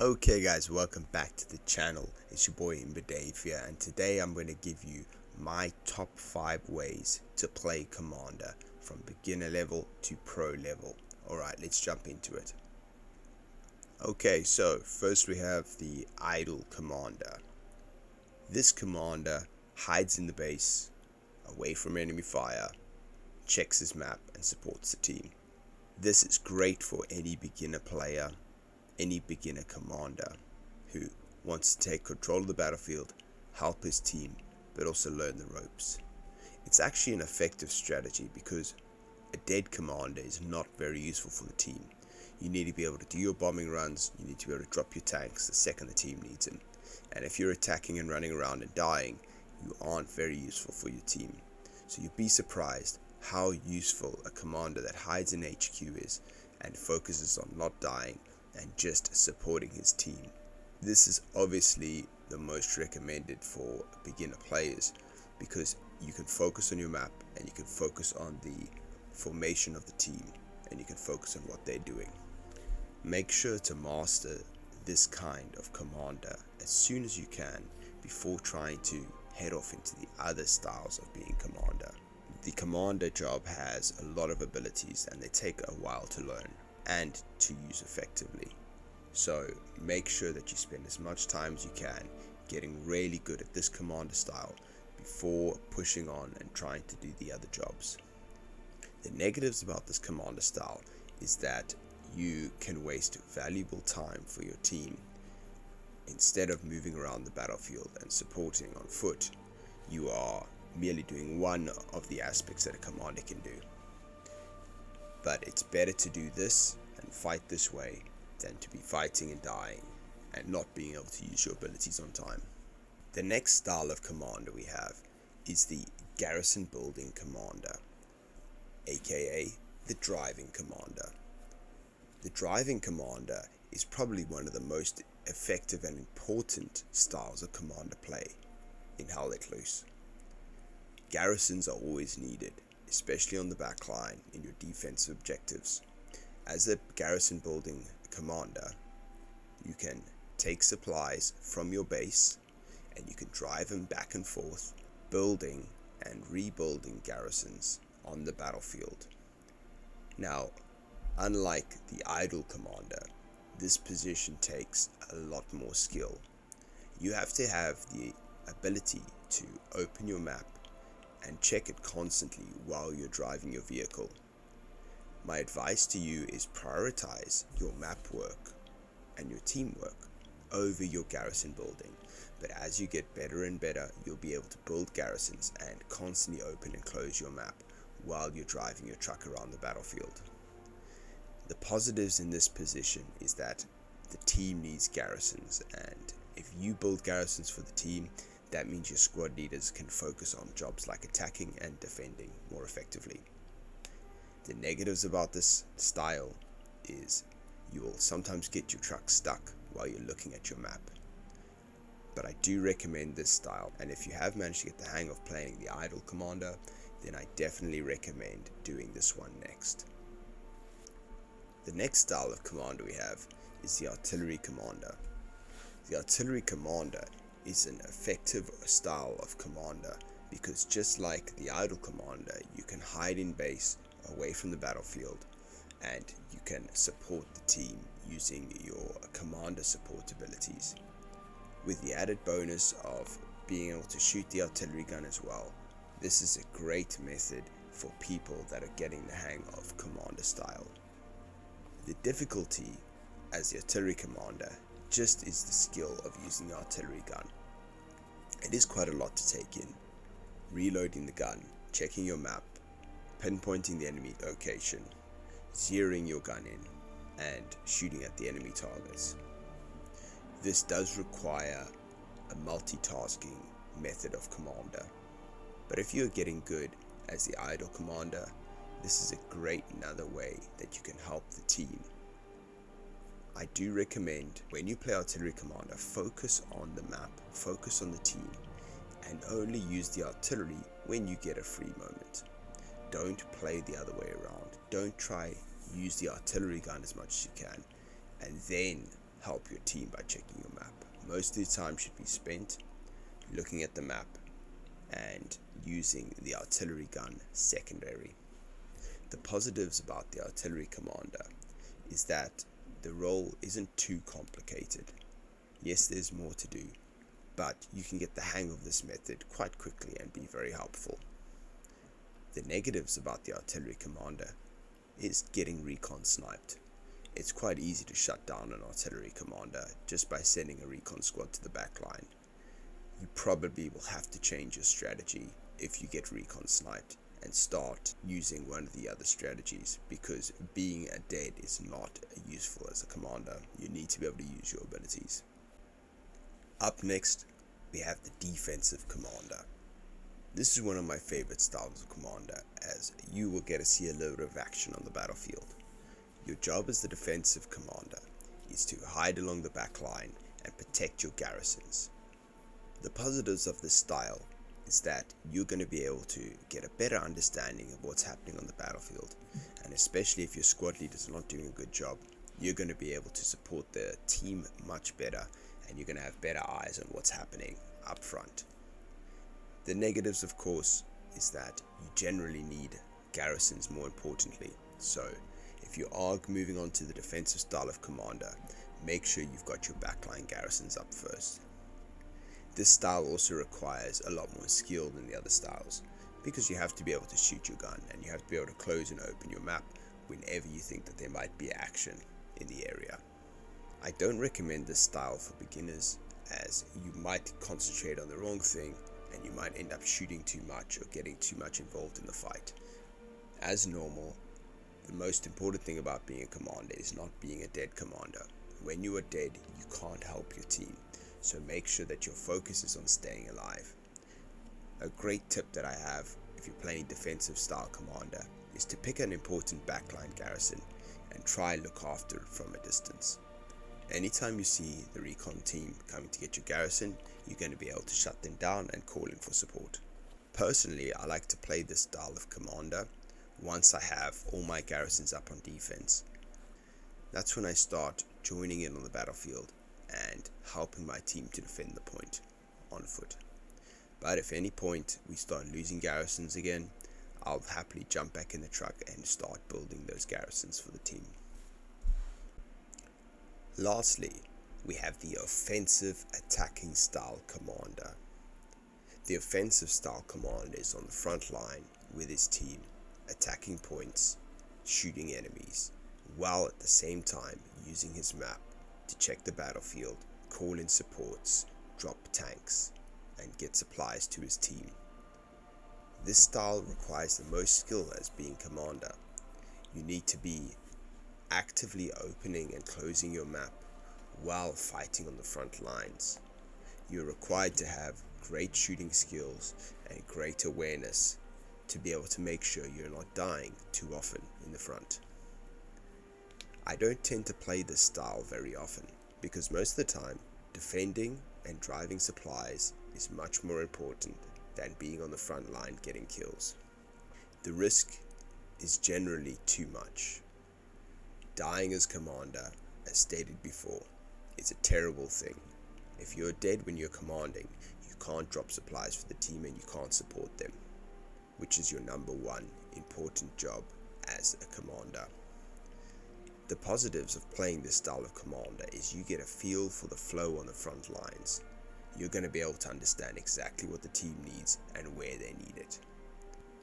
Okay guys, welcome back to the channel. It's your boy ImbaDave here, and today I'm going to give you my top 5 ways to play Commander from beginner level to pro level. Alright, let's jump into it. Okay, so first we have the idle Commander. This Commander hides in the base, away from enemy fire, checks his map and supports the team. This is great for any beginner player, any beginner commander who wants to take control of the battlefield, help his team, but also learn the ropes. It's actually an effective strategy because a dead commander is not very useful for the team. You need to be able to do your bombing runs, you need to be able to drop your tanks the second the team needs them. And if you're attacking and running around and dying, you aren't very useful for your team. So you'd be surprised how useful a commander that hides in HQ is and focuses on not dying and just supporting his team. This is obviously the most recommended for beginner players because you can focus on your map and you can focus on the formation of the team and you can focus on what they're doing. Make sure to master this kind of commander as soon as you can before trying to head off into the other styles of being commander. The commander job has a lot of abilities and they take a while to learn and to use effectively. So make sure that you spend as much time as you can getting really good at this commander style before pushing on and trying to do the other jobs. The negatives about this commander style is that you can waste valuable time for your team. Instead of moving around the battlefield and supporting on foot, you are merely doing one of the aspects that a commander can do. But it's better to do this and fight this way than to be fighting and dying and not being able to use your abilities on time. The next style of commander we have is the garrison building commander, aka the driving commander. The driving commander is probably one of the most effective and important styles of commander play in Hell Let Loose. Garrisons are always needed, especially on the back line in your defensive objectives. As a garrison building commander, you can take supplies from your base and you can drive them back and forth, building and rebuilding garrisons on the battlefield. Now, unlike the idle commander, this position takes a lot more skill. You have to have the ability to open your map and check it constantly while you're driving your vehicle. My advice to you is prioritize your map work and your teamwork over your garrison building. But as you get better and better, you'll be able to build garrisons and constantly open and close your map while you're driving your truck around the battlefield. The positives in this position is that the team needs garrisons, and if you build garrisons for the team, that means your squad leaders can focus on jobs like attacking and defending more effectively. The negatives about this style is you will sometimes get your truck stuck while you're looking at your map. But I do recommend this style, and if you have managed to get the hang of playing the idle commander, then I definitely recommend doing this one next. The next style of commander we have is the artillery commander. The artillery commander is an effective style of commander because just like the idle commander, you can hide in base away from the battlefield and you can support the team using your commander support abilities. With the added bonus of being able to shoot the artillery gun as well, this is a great method for people that are getting the hang of commander style. The difficulty as the artillery commander just is the skill of using the artillery gun. It is quite a lot to take in. Reloading the gun, checking your map, pinpointing the enemy location, zeroing your gun in, and shooting at the enemy targets. This does require a multitasking method of commander, but if you're getting good as the idle commander, this is a great another way that you can help the team. I do recommend when you play artillery commander, focus on the map, focus on the team, and only use the artillery when you get a free moment. Don't play the other way around. Don't try use the artillery gun as much as you can and then help your team by checking your map. Most of the time should be spent looking at the map and using the artillery gun secondary. The positives about the artillery commander is that the role isn't too complicated. Yes, there's more to do, but you can get the hang of this method quite quickly and be very helpful. The negatives about the artillery commander is getting recon sniped. It's quite easy to shut down an artillery commander just by sending a recon squad to the back line. You probably will have to change your strategy if you get recon sniped and start using one of the other strategies, because being a dead is not useful as a commander. You need to be able to use your abilities. Up next, we have the defensive commander. This is one of my favorite styles of commander, as you will get to see a little bit of action on the battlefield. Your job as the defensive commander is to hide along the back line and protect your garrisons. The positives of this style is that you're going to be able to get a better understanding of what's happening on the battlefield, and especially if your squad leaders are not doing a good job, you're going to be able to support the team much better, and you're going to have better eyes on what's happening up front. The negatives, of course, is that you generally need garrisons more importantly. So if you are moving on to the defensive style of commander, make sure you've got your backline garrisons up first. This style also requires a lot more skill than the other styles, because you have to be able to shoot your gun and you have to be able to close and open your map whenever you think that there might be action in the area. I don't recommend this style for beginners, as you might concentrate on the wrong thing and you might end up shooting too much or getting too much involved in the fight. As normal, the most important thing about being a commander is not being a dead commander. When you are dead, you can't help your team, so make sure that your focus is on staying alive. A great tip that I have if you're playing defensive style commander is to pick an important backline garrison and try and look after it from a distance. Anytime you see the recon team coming to get your garrison, you're going to be able to shut them down and call in for support. Personally, I like to play this style of commander once I have all my garrisons up on defense. That's when I start joining in on the battlefield and helping my team to defend the point on foot. But if at any point we start losing garrisons again, I'll happily jump back in the truck and start building those garrisons for the team. Lastly, we have the offensive attacking style commander. The offensive style commander is on the front line with his team, attacking points, shooting enemies, while at the same time using his map to check the battlefield, call in supports, drop tanks, and get supplies to his team. This style requires the most skill as being commander. You need to be actively opening and closing your map while fighting on the front lines. You're required to have great shooting skills and great awareness to be able to make sure you're not dying too often in the front. I don't tend to play this style very often, because most of the time defending and driving supplies is much more important than being on the front line getting kills. The risk is generally too much. Dying as commander, as stated before, is a terrible thing. If you're dead when you're commanding, you can't drop supplies for the team and you can't support them, which is your number one important job as a commander. The positives of playing this style of commander is you get a feel for the flow on the front lines. You're going to be able to understand exactly what the team needs and where they need it.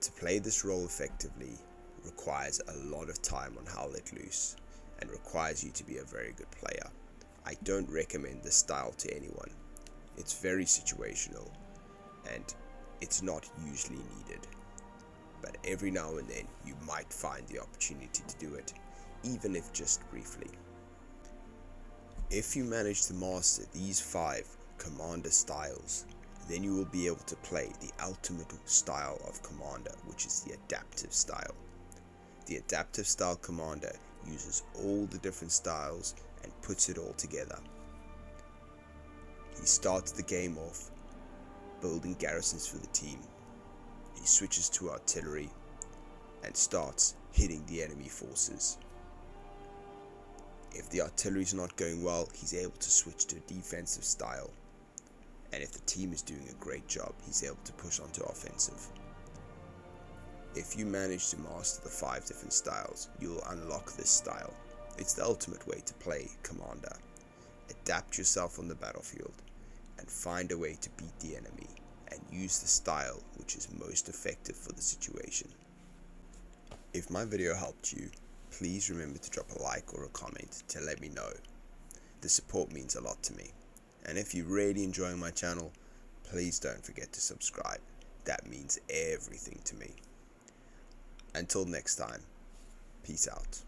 To play this role effectively requires a lot of time on Hell Let Loose and requires you to be a very good player. I don't recommend this style to anyone. It's very situational and it's not usually needed. But every now and then you might find the opportunity to do it, even if just briefly. If you manage to master these 5 commander styles, then you will be able to play the ultimate style of commander, which is the adaptive style. The adaptive style commander uses all the different styles and puts it all together. He starts the game off building garrisons for the team. He switches to artillery and starts hitting the enemy forces. If the artillery is not going well, he's able to switch to a defensive style. And if the team is doing a great job, he's able to push on to offensive. If you manage to master the 5 different styles, you'll unlock this style. It's the ultimate way to play Commander. Adapt yourself on the battlefield and find a way to beat the enemy, and use the style which is most effective for the situation. If my video helped you, please remember to drop a like or a comment to let me know. The support means a lot to me. And if you're really enjoying my channel, please don't forget to subscribe. That means everything to me. Until next time, peace out.